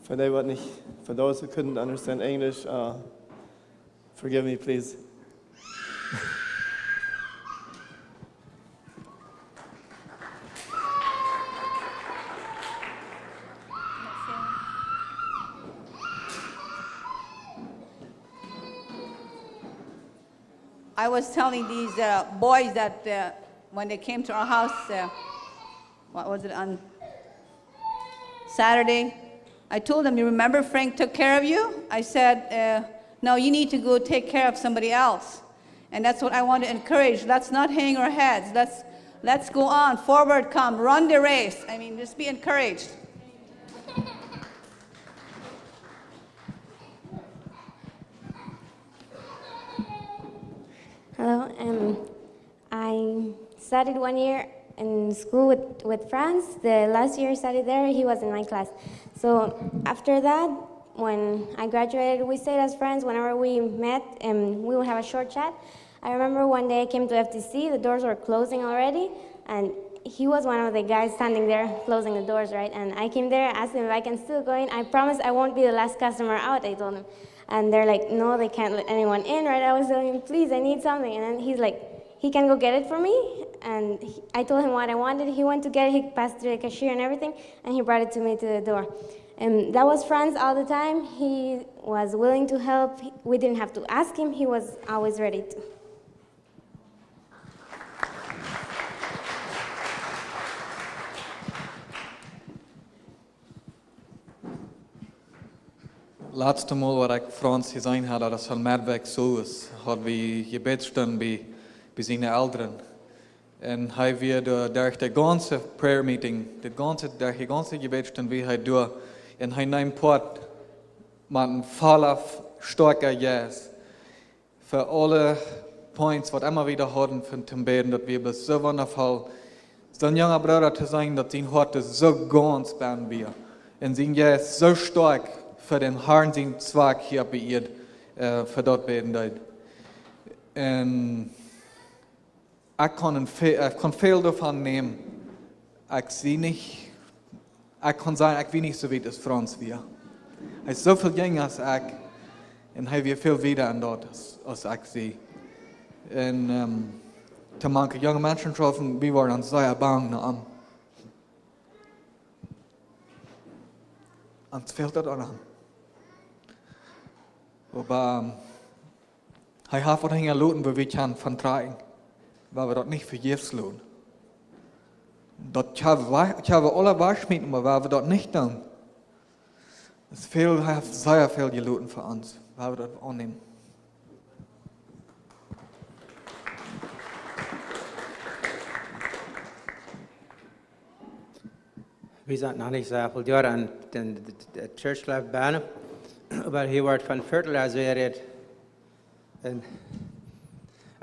Speaker 22: For those who couldn't understand English, forgive me, please.
Speaker 11: I was telling these boys that when they came to our house, what was it, on Saturday, I told them, you remember Frank took care of you? I said, no, you need to go take care of somebody else. And that's what I want to encourage. Let's not hang our heads. Let's go on, forward come, run the race. I mean, just be encouraged.
Speaker 3: Hello, I studied 1 year in school with Franz. The last year I studied there, he was in my class. So after that, when I graduated, we stayed as friends. Whenever we met, we would have a short chat. I remember one day I came to FTC, the doors were closing already, and he was one of the guys standing there closing the doors, right? And I came there, asked him if I can still go in. I promise I won't be the last customer out, I told him. And they're like, no, they can't let anyone in, right? I was telling him, please, I need something. And then he's like, he can go get it for me. And I told him what I wanted. He went to get it, he passed through the cashier and everything, and he brought it to me to the door. And that was Franz all the time. He was willing to help. We didn't have to ask him. He was always ready to.
Speaker 12: Laatste Mal wat ek Frans gesien het, dat is van Merwijk so is, had we gebedsstunden bij zijn ouderen. En hij weer door de ganze prayer meeting, de ganze gebedsstunden wie hij doet, en hij neemt part met een volle sterke yes voor alle points wat immer wieder hadden van te beden, dat we so wonderful, zo'n jonge broeder te zijn, dat zijn hart so ganz ben wir, en zijn yes so stark für den Herrn sein Zweig hier beirrt, für dort beten deed. En ik kan veel davon nemen. Ik zie niet, ik kan zeggen, ik weet niet zo weit als Franz weer. Hij is zoveel jonger als ik, en hij weer veel wieder aan dat als ik zie. En te manche jonge mensen getroffen, we waren zeer bang naar hem. En het fehlt dat aan. Aber hij heeft wat dingen loten waar we kunnen van draaien, waar we dat niet vergeefs loten. Dat hebben we alle waarschmieden, maar waar we dat niet doen. Hij heeft zeer veel geloten voor ons, waar we dat aannemen.
Speaker 4: We zijn nog niet zoveel jaar aan de churchlife bijna. Maar hij wordt van fertilizer gered. En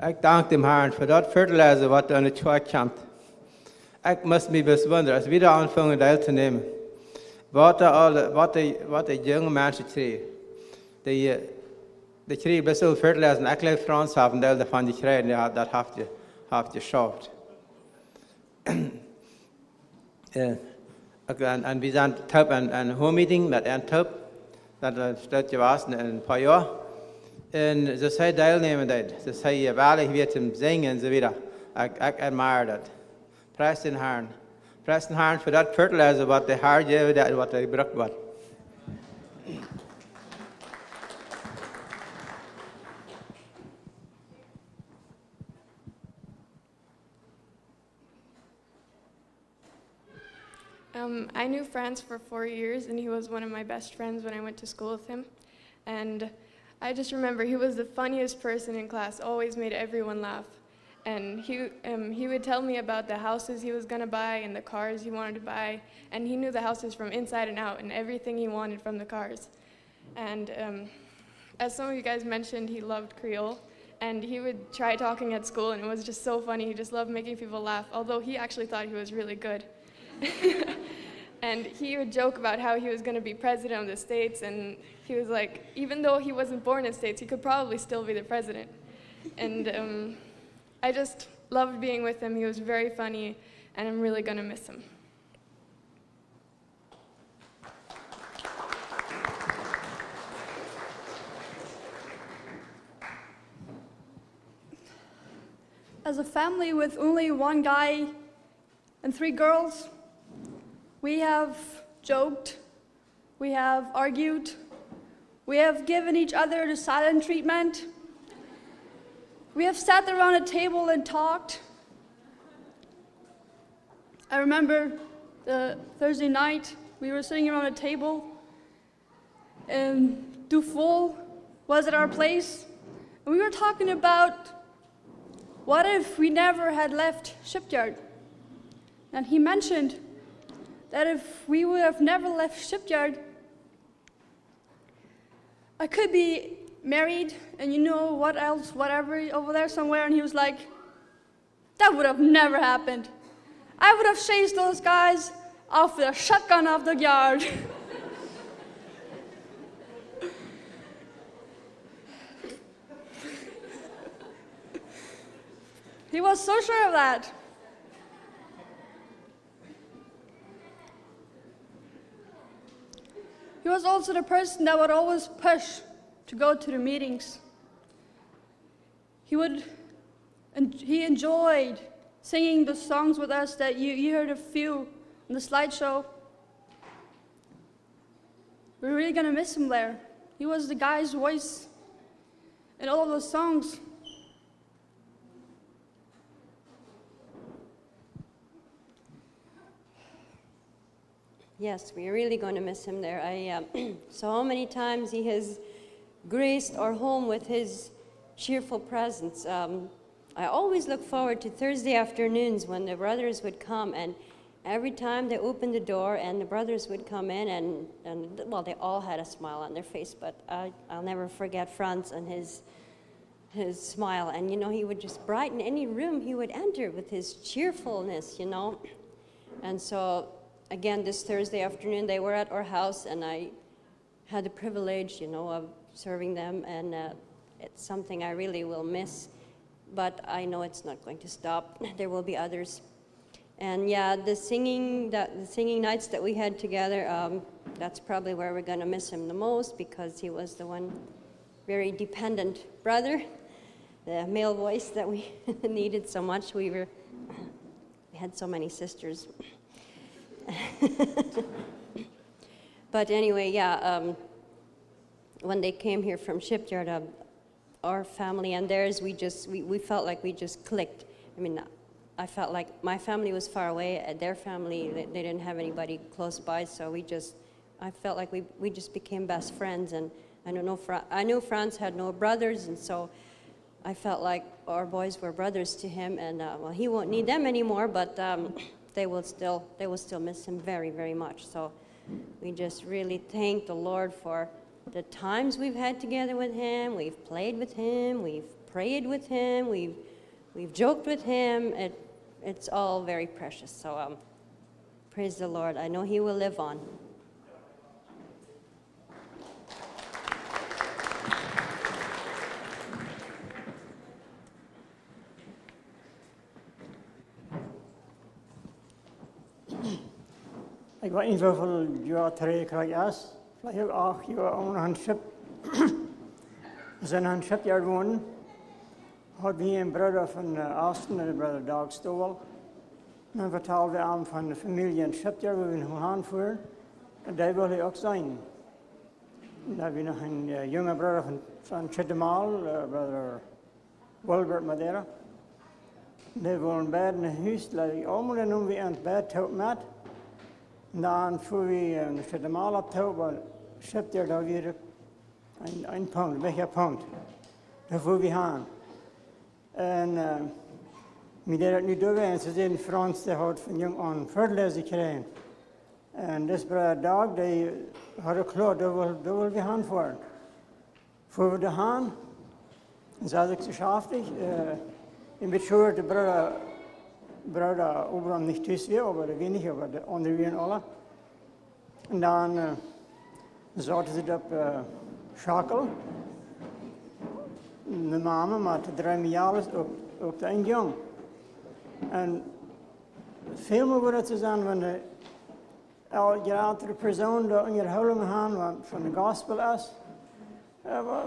Speaker 4: ik dank dem Herrn voor dat fertilizer wat aan de kerk komt. Ik moest me bewonderen, als we daar aanvangen deel te nemen. Wat de jonge mensen krijgen. Die krijgen best wel fertilizer. Ik leef Frans af en deel daarvan die krijgen, dat heeft geschaft. En we zijn top aan een home meeting met een top. Dat staat je was in een paar jaar. En ze zei deelnemen dat. Ze zei waarlijk weer te zingen en zo weer. Ik admire dat. Prijs den Herrn. Prijs den Herrn voor dat fertilizer wat de Heer geeft en wat hij gebruikt wordt.
Speaker 23: I knew Franz for 4 years, and he was one of my best friends when I went to school with him. And I just remember he was the funniest person in class, always made everyone laugh. And he would tell me about the houses he was going to buy and the cars he wanted to buy. And he knew the houses from inside and out and everything he wanted from the cars. And as some of you guys mentioned, he loved Creole. And he would try talking at school, and it was just so funny. He just loved making people laugh, although he actually thought he was really good. And he would joke about how he was going to be president of the States, and he was like, even though he wasn't born in the States, he could probably still be the president. And I just loved being with him. He was very funny, and I'm really going to miss him.
Speaker 24: As a family with only one guy and 3 girls, we have joked, we have argued, we have given each other the silent treatment. We have sat around a table and talked. I remember the Thursday night we were sitting around a table and Dufour was at our place. And we were talking about what if we never had left Shipyard. And he mentioned that if we would have never left Shipyard, I could be married and you know what else, whatever, over there somewhere. And he was like, that would have never happened. I would have chased those guys off with a shotgun off the yard. He was so sure of that. He was also the person that would always push to go to the meetings. He enjoyed singing the songs with us that you heard a few on the slideshow. We're really gonna miss him there. He was the guy's voice in all of those songs.
Speaker 6: Yes, we're really going to miss him there. So many times he has graced our home with his cheerful presence. I always look forward to Thursday afternoons when the brothers would come, and every time they opened the door and the brothers would come in, and well, they all had a smile on their face, but I'll never forget Franz and his smile. And, you know, he would just brighten any room he would enter with his cheerfulness, you know. And so, again, this Thursday afternoon, they were at our house, and I had the privilege, you know, of serving them, and it's something I really will miss, but I know it's not going to stop. There will be others. And yeah, the singing nights that we had together, that's probably where we're going to miss him the most, because he was the one very dependent brother, the male voice that we needed so much. We had so many sisters. But anyway, yeah, when they came here from Shipyard, our family and theirs, we felt like we just clicked. I mean, I felt like my family was far away, their family, they didn't have anybody close by, so I felt like we just became best friends. And I knew Franz had no brothers, and so I felt like our boys were brothers to him, and well, he won't need them anymore, but they will still miss him very, very much. So we just really thank the Lord for the times we've had together with him. We've played with him, we've prayed with him, we've joked with him. It's all very precious. So praise the Lord. I know he will live on.
Speaker 7: Ik weet niet hoeveel jaar terug ik was. Vielleicht auch 8 jaar aan een schip. We zijn aan een shipyard wonen. Had we een broeder van Austin, een broeder Doug Stowell. Dan vertelden we aan van de familie in shipyard, waar we nog gaan voeren. En daar wil hij ook zijn. Dan hebben we nog een jonge broeder van Chittemal, broeder Wilbert Madeira. Die wonen beide in een huis, laat ik allemaal en doen we aan het bed tot met. En dan voor we naar Chittemal op toe, maar Shipyard daar weer een punt, welke punt. Daar voor we gaan. En we deden het nu door en ze zijn Frans, die had van jong aan verlezen gekregen. En dus broeder Doug, die had ook klaar, daar wil we gaan voor. Voor we daar gaan, en zo had ik zo schaftig, in beetje de broeder overal niet thuis weer, maar wenig, maar de anderen weer alle. En dan zaten ze op schakel. De mama met 3 jaar op de ingang. En veel meer wordt het zijn van de oudere persoon die in je houding gaan van de gospel is.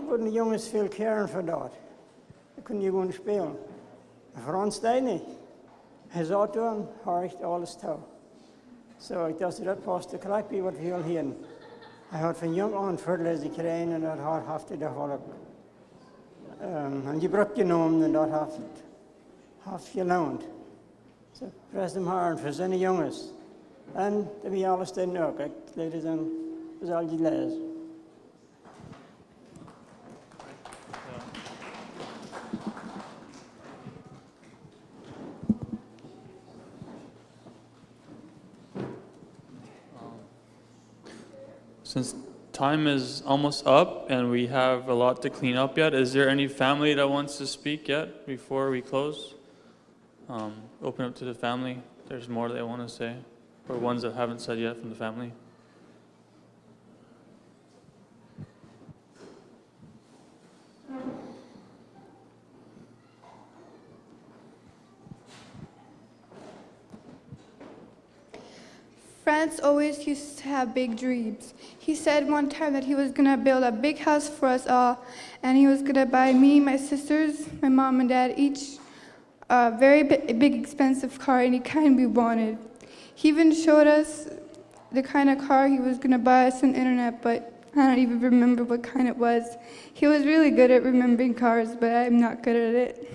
Speaker 7: Worden de jongens veel keren voor dat. Dan kun je gewoon spelen. Voor ons dat niet. Hij zou doen, hoor ik alles toe. Zo, ik dacht dat past de krijg bij wat we wil hier. Hij had van jong aan verlezen gekregen en dat had hij toch wel ook En je brak genomen en dat heeft geloond. Ze prijs hem hard voor zijn jongens. En dat ben je alles tegen ook. Ik leed het dan, dat zal je lezen.
Speaker 1: Since time is almost up and we have a lot to clean up yet, is there any family that wants to speak yet before we close? Open up to the family. There's more they want to say, or ones that haven't said yet from the family.
Speaker 8: Franz always used to have big dreams. He said one time that he was going to build a big house for us all, and he was going to buy me, my sisters, my mom and dad each a very big expensive car, any kind we wanted. He even showed us the kind of car he was going to buy us on the internet, but I don't even remember what kind it was. He was really good at remembering cars, but I'm not good at it.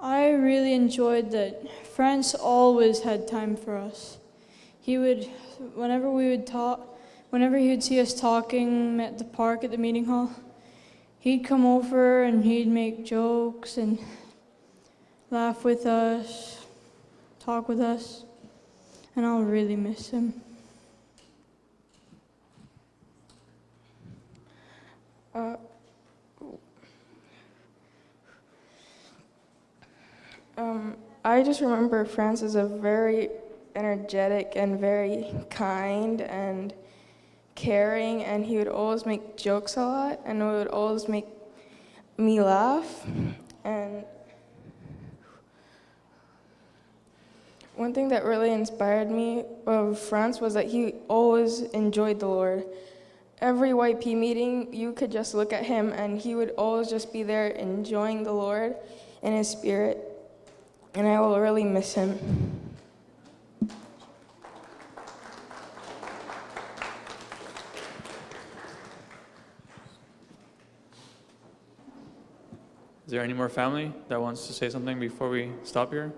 Speaker 9: I really enjoyed that Franz always had time for us. He would, whenever we would talk, whenever he would see us talking at the park at the meeting hall, he'd come over and he'd make jokes and laugh with us, talk with us, and I'll really miss him.
Speaker 23: I just remember Franz is a very energetic and very kind and caring, and he would always make jokes a lot, and it would always make me laugh. And one thing that really inspired me of Franz was that he always enjoyed the Lord. Every YP meeting, you could just look at him, and he would always just be there enjoying the Lord in his spirit. And I will really miss him.
Speaker 1: Is there any more family that wants to say something before we stop here?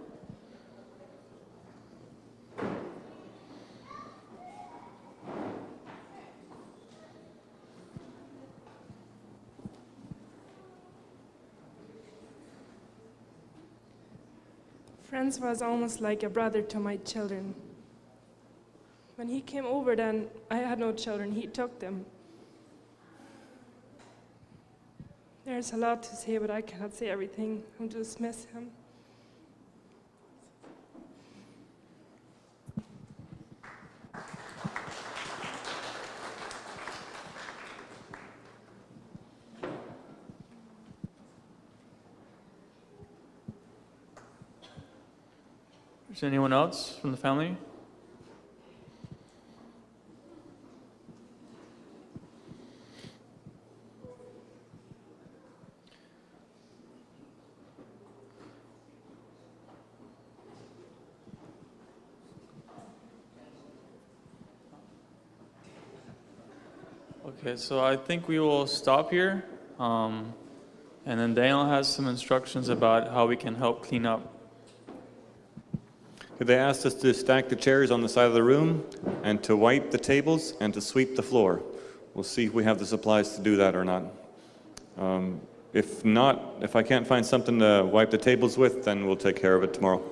Speaker 13: Franz was almost like a brother to my children. When he came over, then I had no children. He took them. There's a lot to say, but I cannot say everything. I just miss him.
Speaker 1: Is there anyone else from the family? Okay, so I think we will stop here. And then Daniel has some instructions about how we can help clean up.
Speaker 14: They asked us to stack the chairs on the side of the room and to wipe the tables and to sweep the floor. We'll see if we have the supplies to do that or not. If not, if I can't find something to wipe the tables with, then we'll take care of it tomorrow.